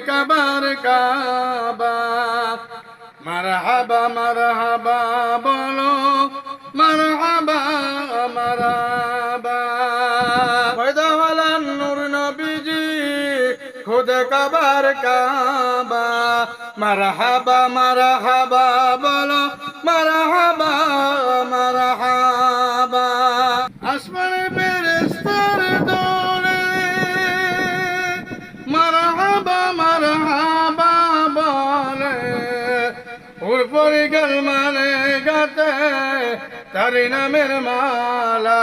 কাবার কাবা মারহাবা মারহাবা বলো মারহাবা মারহাবা পয়দা হলেন নূর নবীজি খুদে কাবার কাবা মারহাবা মারহাবা বলো মারহাবা মারহাবা আসমানে ফেরেশতার দলে মারহাবা মারহাবা বলে উপরে গেল মানে গাতে তার নামের মালা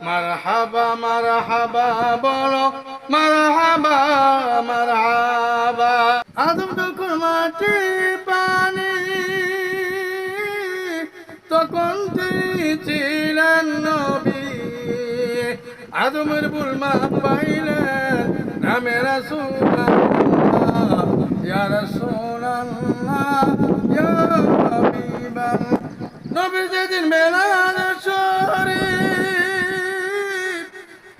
মারহাবা মারহাবা বলো মারহাবা মারহাবা আদম যখন মাটি পানি তখন তিনি ছিলেন নবী আদমের ভুল মাপ পাইলেন নামে রাসূলুল্লাহ ইয়া রাসূলুল্লাহ ইয়া হাবিবাল্লাহ নবী যেদিন মেরাজ শরীফ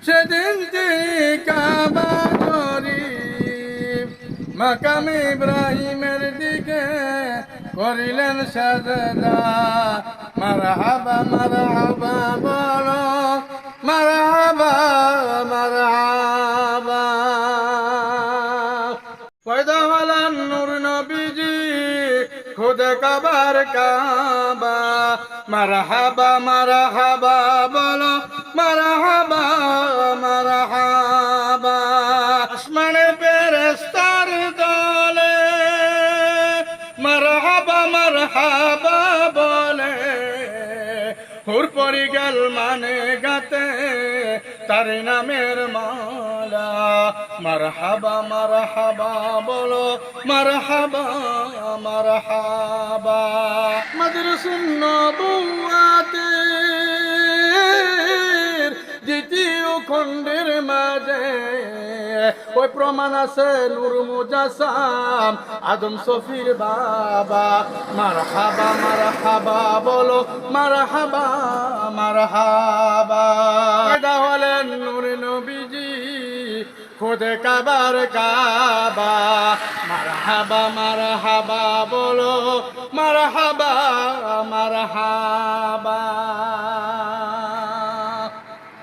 সেদিন তিনি কাবা শরীফ মাকাম ইব্রাহিমের দিকে করিলেন সাজদা মারহাবা মারহাবা বলো মারহাবা মারহাবা পয়দা হলেন নূর নবীজি খুদে কাবার কাবা মারহাবা মারহাবা বলো মারহাবা মারহাবা আসমানে ফেরেশতার দলে মারহাবা মারহাবা বলে হুর পরি গেল মানে গাতে তার নামের মালা মারহাবা মারহাবা বলো মারহাবা মারহাবা মাদ্রাসুন নবুয়াতের দ্বিতীয় খণ্ডের মাঝে ওই প্রমাণ আছে নূর মুজাসসাম আদম শফির বাবা মারহাবা মারহাবা বলো মারহাবা মারহাবা পয়দা হলেন নূর নবীজি খুদে কাবার কাবা মারহাবা মারহাবা বলো মারহাবা মারহাবা